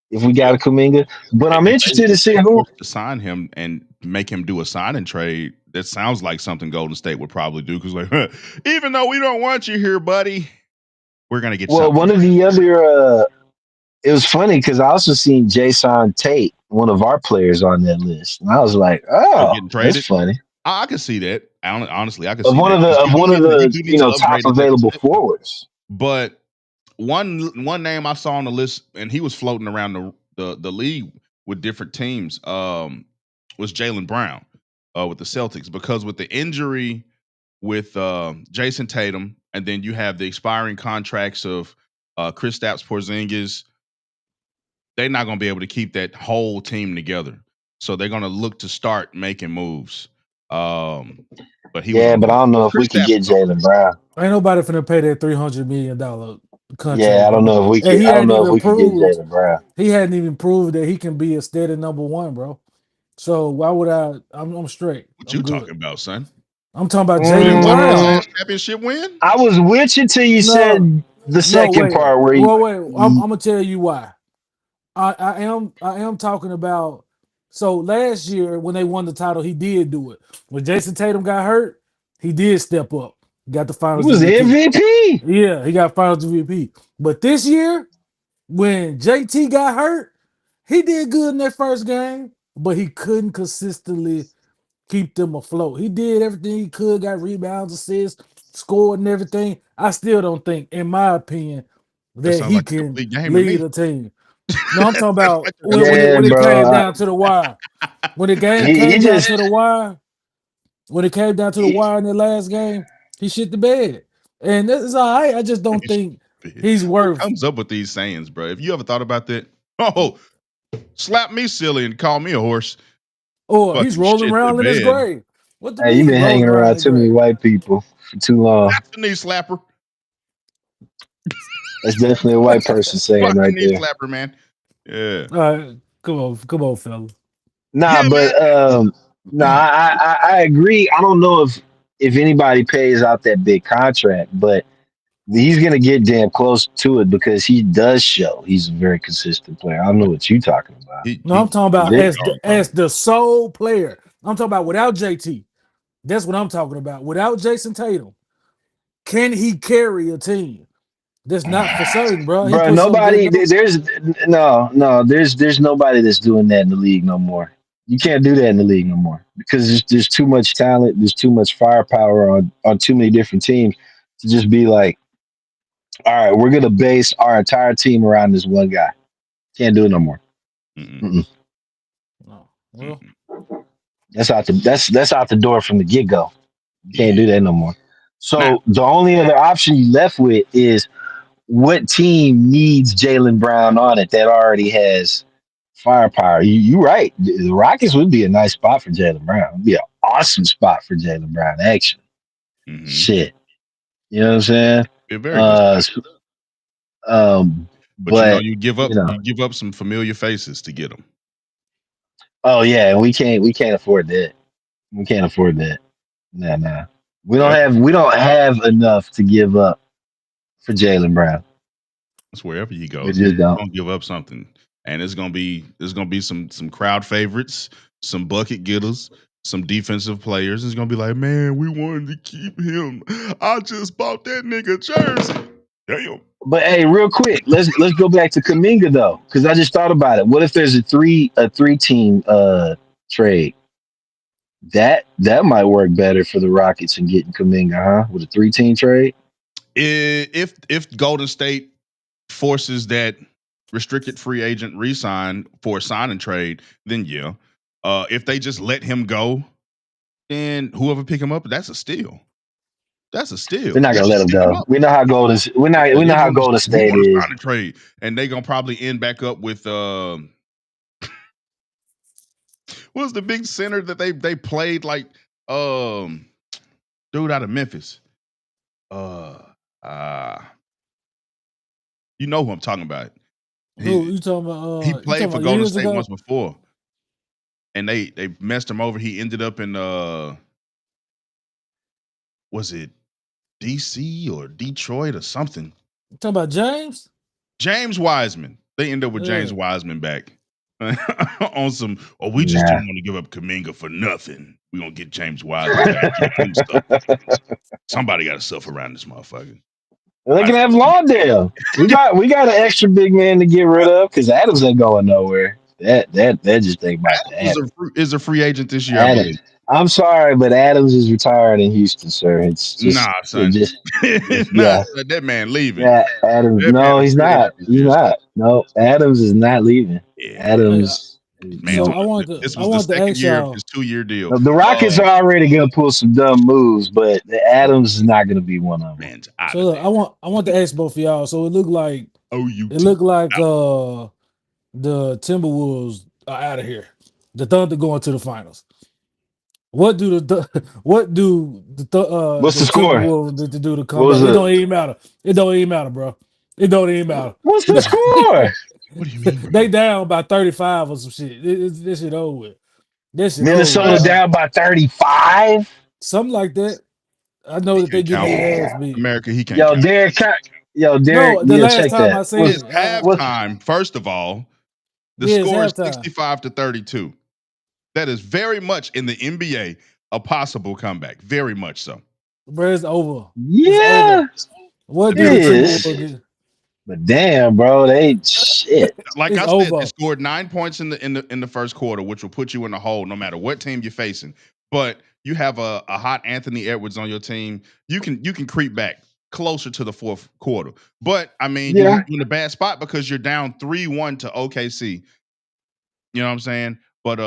if we got Yeah. a Kuminga. But I'm interested to If see they who. were to sign him and make him do a sign and trade, that sounds like something Golden State would probably do. Because like, even though we don't want you here, buddy, we're gonna get Well, something. one of the other. It was funny because I also seen Jason Tate, one of our players, on that list, and I was like, So "Oh, getting that's traded, funny." I can see that. Honestly, I can Of see that because one of the he needs to top upgrade his available athleticism. forwards. But one name I saw on the list, and he was floating around the league with different teams, was Jalen Brown with the Celtics because with the injury with Jason Tatum, and then you have the expiring contracts of Kristaps Porzingis. they're not going to be able to keep that whole team together. So they're going to look to start making moves. But he was Yeah, on but I the don't know if we could Kristaps get was on Jalen Brown. Ain't nobody finna pay that $300 million Yeah, contract, I don't bro. know if we And could. he I don't hadn't know if even we could get proved Jalen Brown. he hadn't even proved that he can be a steady number one, bro. So why would I? I'm straight. what I'm you good. talking about, son? I'm talking about You Jalen talking about his Brown. last Mm, championship win? I was with you till you No, said the no, second wait, part where wait. I'm gonna tell you why. I am talking about. So last year when they won the title, he did do it. When Jason Tatum got hurt, he did step up. Got the he Finals was the MVP. MVP. Yeah, he got Finals MVP. But this year, when JT got hurt, he did good in that first game, but he couldn't consistently keep them afloat. He did everything he could, got rebounds, assists, scored, and everything. I still don't think, in my opinion, That that sounds he like a can complete game to lead me. a team. No, I'm talking That sounds about like a when complete Yeah, when it bro. came down to the wire. When the game He came down just to the wire, when it came down to the he, wire in the last game, he shit the bed. And that's all right. I just don't think he's Who worth. comes up with these sayings, bro? If you ever thought about that, oh, slap me silly and call me a horse. Or he's Fucking rolling shit the around in his bed. grave. What the hey, you mean been rolling hanging around in around his too many grave? white people for too long. That's the knee slapper. That's definitely a white person saying Fuck the right knee there. slapper, man. Yeah. All right, come on, fella. Nah, Yeah, but nah, I agree. I don't know if anybody pays out that big contract, but he's gonna get damn close to it because he does show he's a very consistent player. I don't know man. what you're talking about. No, I'm talking He's about a big This, dog, bro. as the sole player. I'm talking about without JT. That's what I'm talking about. Without Jason Tatum, can he carry a team? That's not for certain, bro. He bro, put some good nobody numbers. there's no there's nobody that's doing that in the league no more. You can't do that in the league no more because there's too much talent, there's too much firepower on too many different teams to just be like, all right, we're gonna base our entire team around this one guy. Can't do it no more. Mm-mm, Mm-mm. No, well, mm-mm. That's out the door from the get go. You can't Yeah. do that no more. Now, So the only other option you left with is what team needs Jalen Brown on it that already has firepower. You right. The Rockets would be a nice spot for Jalen Brown. It'd be an awesome spot for Jalen Brown. Actually, mm-hmm. shit. You know what I'm saying? Be a very good Uh, spot. s- um, But you know, but you know, you give up some familiar faces to get them. oh yeah, we can't afford that. We can't afford that. Nah, nah. Well, We don't have enough to give up for Jalen Brown. it's wherever he We goes, just he's don't. gonna give up something, and it's gonna be some crowd favorites, some bucket getters, some defensive players. It's gonna be like, man, we wanted to keep him. I just bought that nigga jersey. Damn. But hey, real quick, let's go back to Kaminga though, because I just thought about it. What if there's a three team trade? That might work better for the Rockets and getting Kaminga, huh? With a 3-team trade. If Golden State forces that restricted free agent re-sign for a sign and trade, then yeah. If they just let him go, then whoever pick him up, that's a steal. That's a We're steal. not They gonna should let him pick him go. up. We know how Golden. We're not. Yeah, We know how Golden we State want to is. sign and trade, and they gonna probably end back up with what was the big center that they played like um dude out of Memphis. Uh uh you know who I'm talking about. who He you talking about? he You played talking for about Golden years State once ago? before, and they messed him over. He ended up in was it DC or Detroit or something. You talking about James? James Wiseman. They end up with James Yeah. Wiseman back on some. Oh, we just Nah. didn't want to give up Kaminga for nothing. We gonna get James Wiseman back. Get him stuff. Somebody got to suffer around this motherfucker. They I, can have Lawndale. We got an extra big man to get rid of because Adams ain't going nowhere. That just think about the Adams Adams. is a free agent this year, I believe. Adams. I'm sorry, but Adams is retired in Houston, sir. It's just Nah, it son. just Nah, yeah. son, that man leaving. Yeah, Adams. That man No, a he's free agent not. this He's year, son. not. No, Adams is not leaving. Yeah, man. Hey, Adams is Man's so on. no. This I was the wanted to second ask year of his y'all. 2 year deal. The Rockets are already gonna pull some dumb moves, but the Adams is not gonna be one of them. Man's out So of look, there. I want to ask both of y'all. So it OUT looked like out. the Timberwolves are out of here. The Thunder going to the finals. What do What's the the score? Timberwolves need to do to What come was back? It the don't even matter. It don't even matter, bro. It don't even matter. What's the score? What do you mean, bro? They down by 35 or some shit. This shit over with. This shit over with, Minnesota What? dog. down by 35. Something like that. I know He that they can't getting count for their him. ass beat. America, he can't Yo, count. Derek. Yo, Derek. No, the Yeah, last check time that. I seen It's it, What's halftime. First of all, the yeah, it's score is halftime. 65-32. That is very much in the NBA a possible comeback. Very much so. Bro, it's over. It's over. Yeah, What it do the is. Timberwolves get? But damn, bro, they shit. Like It's I said, they over. scored 9 points in the first quarter, which will put you in the hole no matter what team you're facing. But you have a hot Anthony Edwards on your team. You can creep back closer to the fourth quarter. But I mean, you're Yeah. in a bad spot because you're down 3-1 to OKC. You know what I'm saying? But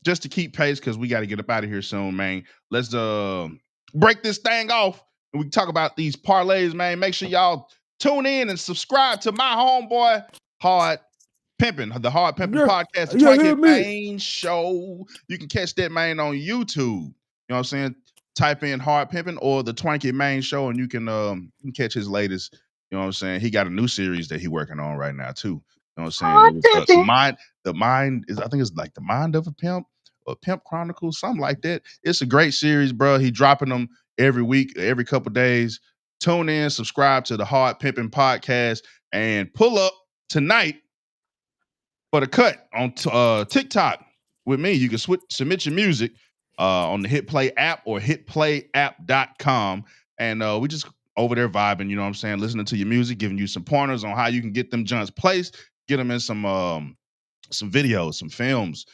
just to keep pace, because we got to get up out of here soon, man. Let's break this thing off and we can talk about these parlays, man. Make sure y'all tune in and subscribe to my homeboy Hard Pimpin', the Hard Pimpin' Yeah, Podcast, the you Twanky hear me? Main Show. You can catch that man on YouTube. You know what I'm saying? Type in Hard Pimpin' or the Twanky Main Show, and you can catch his latest. You know what I'm saying? He got a new series that he working on right now too. You know what I'm saying? It was the mind is, I think it's like the mind of a pimp or Pimp Chronicles, something like that. It's a great series, bro. He dropping them every week, every couple days. Tune in, subscribe to the Hard Pimpin' Podcast, and pull up tonight for the cut on TikTok with me. You can submit your music on the Hit Play app or hitplayapp.com. And we just over there vibing, you know what I'm saying? Listening to your music, giving you some pointers on how you can get them joints placed, get them in some videos, some films,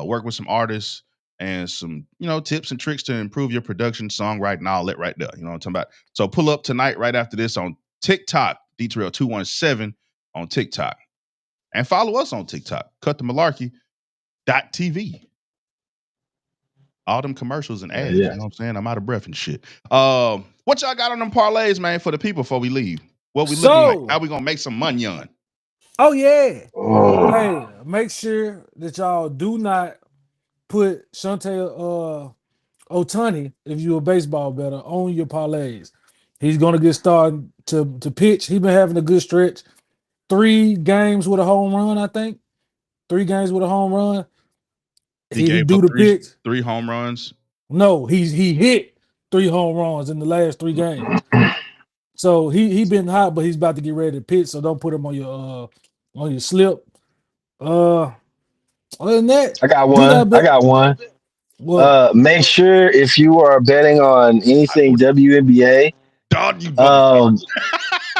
work with some artists, and some tips and tricks to improve your production, songwriting, and all that right there. You know what I'm talking about? So pull up tonight right after this on TikTok, DTRL217 on TikTok. And follow us on TikTok, Cut the Malarkey.tv. All them commercials and ads. Yeah. You know what I'm saying? I'm out of breath and shit. What y'all got on them parlays, man, for the people before we leave? What we looking like? How So, we gonna make some money on? oh yeah. Oh, Hey, make sure that y'all do not put Shante Otani, if you're a baseball better, on your parlays. He's gonna get started to pitch. He's been having a good stretch. 3 games with a home run, I think. 3 games with a home run. He He gave do up the three pitch. three home runs. No, he hit 3 home runs in the last 3 games. So he been hot, but he's about to get ready to pitch. So don't put him on your slip. Uh Other than that, I got do one. that I bit. got one. What? Make sure if you are betting on I anything know WNBA, dog you motherfucker. um,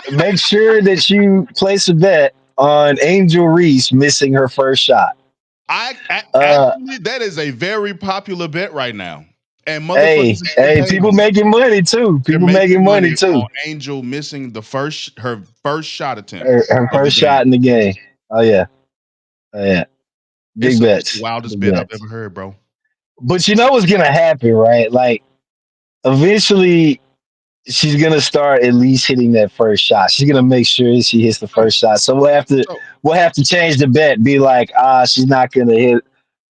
make sure that you place a bet on Angel Reese missing her first shot. Uh, Actually that is a very popular bet right now. And motherfuckers hey, is getting hey, paid people on it. making money too. They're People making making money money too. on Angel missing her first shot attempt Her of the first shot game. in the game. Oh yeah, oh yeah. It's Big the bets. wildest Big bet I've bets. ever heard, bro. But you know what's gonna happen, right? Like eventually she's gonna start at least hitting that first shot. She's gonna make sure she hits the So, first shot. So so we'll have to change the bet. Be like, she's not gonna hit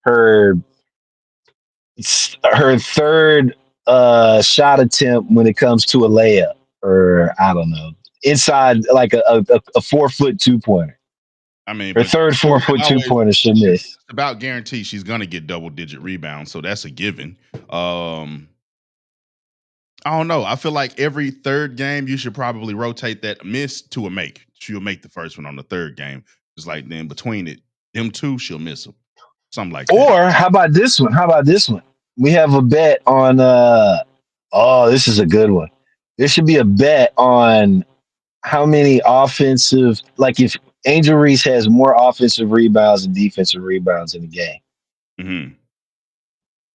her her third shot attempt when it comes to a layup, or I don't know, inside like a 4 foot 2 pointer. I mean, Her but third you 4 foot can two always pointer should it's miss. about guaranteed she's gonna get double digit rebounds, so that's a given. Um, I don't know. I feel like every third game you should probably rotate that miss to a make. She'll make the first one on the third game. It's like then between it, them two, she'll miss them. Something like that. Or how about this one? How about this one? We have a bet on oh, this is a good one. There should be a bet on how many offensive, like if Angel Reese has more offensive rebounds and defensive rebounds in the game. Hmm.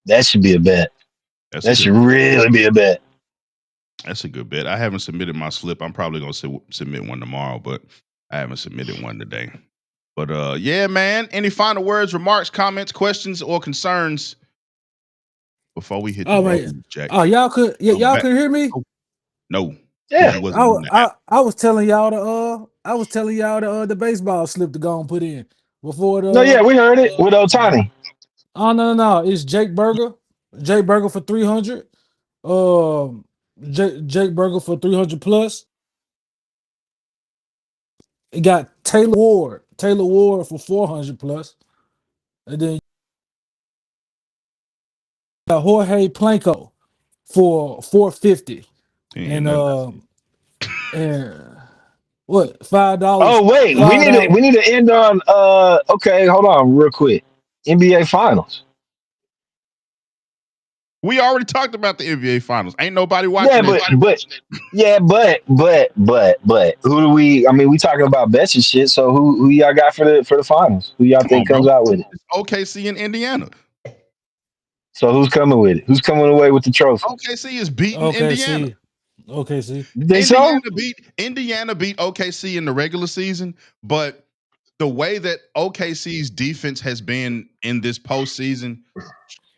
That should be a bet. That's a That good. should really be a bet. That's a good bet. I haven't submitted my slip. I'm probably gonna submit one tomorrow, but I haven't submitted one today. But yeah, man. Any final words, remarks, comments, questions, or concerns before we hit the Oh road, man. Jack? Oh, y'all Back. could hear me? Oh, no, because Yeah. you wasn't on the app. I was telling y'all I was telling y'all the baseball slip to go and put in. before No, yeah, the. we heard it with Otani. Oh no! It's Jake Berger. Jake Berger for 300. Um, Jake Berger for 300 plus. It got Taylor Ward. Taylor Ward for 400 plus, and then you got Jorge Planko for 450. He ain't And nothing. and what $5? Oh wait, $5. we need to end on okay, hold on real quick. NBA Finals. We already talked about the NBA Finals. Ain't nobody Yeah, watching that but shit. but yeah, but who do we? I mean, we talking about bets and shit. So who y'all got for the finals? Who y'all Come on, think comes bro. out with it? It's OKC in Indiana. So who's coming with it? Who's coming away with the trophy? OKC is beating Indiana. OKC. OKC. You think so? Indiana beat OKC in the regular season, but the way that OKC's defense has been in this postseason,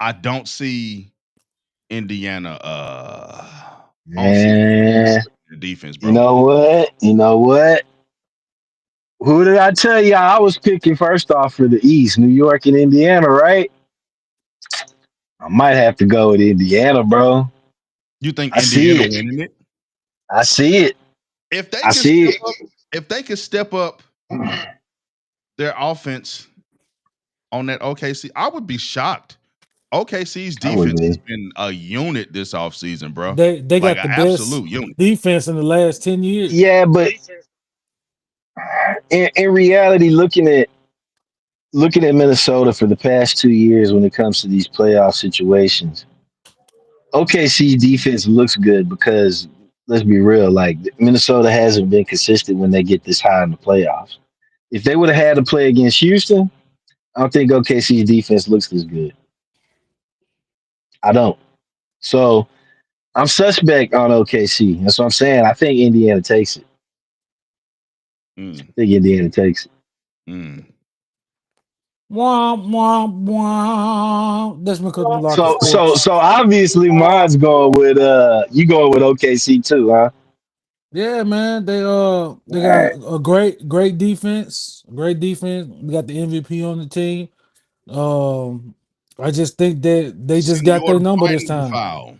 I don't see Indiana on Man, the defense, you bro. know what? You know what? Who did I tell y'all I was picking first off for the East? New York and Indiana, right? I might have to go with Indiana, bro. You think I see Indiana it. winning it? I see it. If they I can see step it. up, if they can step up their offense on that OKC, I would be shocked. OKC's I would defense has be. been a unit this offseason, bro. They Like got an the best absolute unit. defense in the last 10 years. Yeah, but in reality, looking at Minnesota for the past 2 years when it comes to these playoff situations, OKC defense looks good because let's be real, like Minnesota hasn't been consistent when they get this high in the playoffs. If they would have had to play against Houston, I don't think OKC's defense looks this good. I don't. So I'm suspect on OKC. That's what I'm saying. I think Indiana takes it. Mm, I think Indiana takes it. mm. Womp womp womp. That's because Malarkey So Sports. obviously mine's going with you going with OKC too, huh? Yeah, man. They All got right. a great defense. Great defense. We got the MVP on the team. Um, I just think that they just got Senor their number this find the time. foul.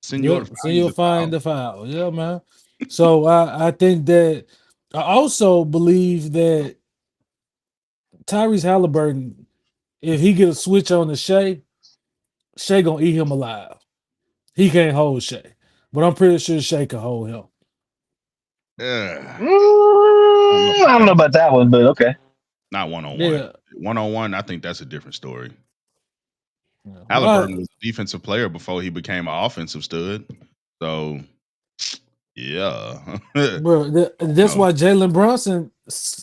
Senor Yep. So find you'll the find foul. the foul. Yeah, man. So I think that I also believe that Tyrese Halliburton, if he get a switch on the Shea gonna eat him alive. He can't hold Shea, but I'm pretty sure Shea can hold him. Yeah. I don't know I about don't that know one. about that one, but okay. Not one on one. Yeah. One on one, I think that's a different story. Yeah. Halliburton was a defensive player before he became an offensive stud. So yeah. Bro, that's no. why Jalen Brunson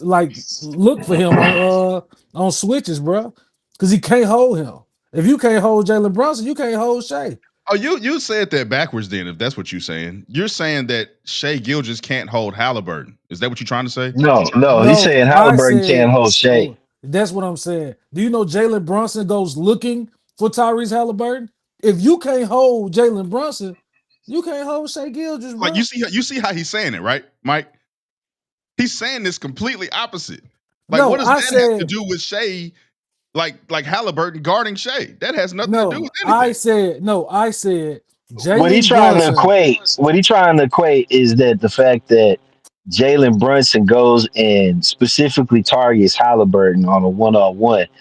like look for him on switches, bro, because he can't hold him. If you can't hold Jalen Brunson, you can't hold Shea. Oh, you said that backwards then, if that's what you're saying. You're saying that Shea Gilgeous can't hold Halliburton. Is that what you're trying to say? No, he's No, saying I Halliburton can't said hold Shea. no. That's what I'm saying. Do you know Jalen Brunson goes looking for Tyrese Halliburton? If you can't hold Jalen Brunson, you can't hold Shea Gilgis, Like bro. you see how he's saying it, right, Mike? He's saying this completely opposite. Like, what No, does I that have to said do with Shea? Like Halliburton guarding Shea? That has nothing to do with no. anything. I said What he Jalen trying to Brunson. equate? What he trying to equate is that the fact that Jalen Brunson goes and specifically targets Halliburton on a one on one. Oh,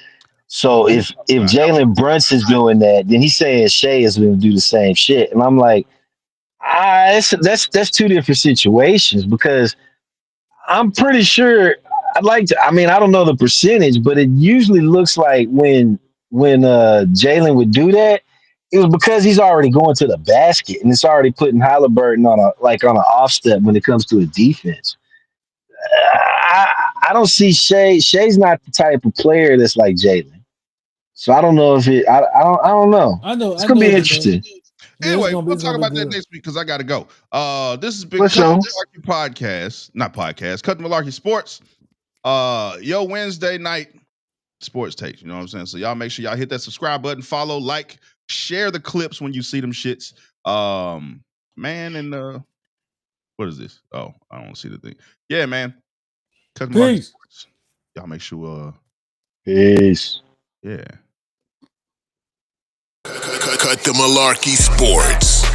So he's if talking about Jalen Brunson's doing that, then he's saying Shea is going to do the same shit. And I'm like, that's two different situations because I'm pretty sure I'd like to. I mean, I don't know the percentage, but it usually looks like when Jalen would do that, it was because he's already going to the basket and it's already putting Halliburton on a on an off step when it comes to a defense. I, I don't see Shea. Shea's not the type of player that's like Jalen. So I don't know if it. I don't know. It's I gonna know be what you mean. interesting. Yeah, Anyway, we'll it's talk gonna be about that good. next week because I got to go. This has been For Cut sure. the Malarkey Podcast, not podcast, Cut the Malarkey Sports. Yo, Wednesday night sports takes. You know what I'm saying? So y'all make sure y'all hit that subscribe button, follow, like, share the clips when you see them shits. Man, and what is this? Oh, I don't see the thing. Yeah, man. Cut the Malarkey Peace. Sports. Y'all make sure Peace. Yeah. Cut the Malarkey Sports.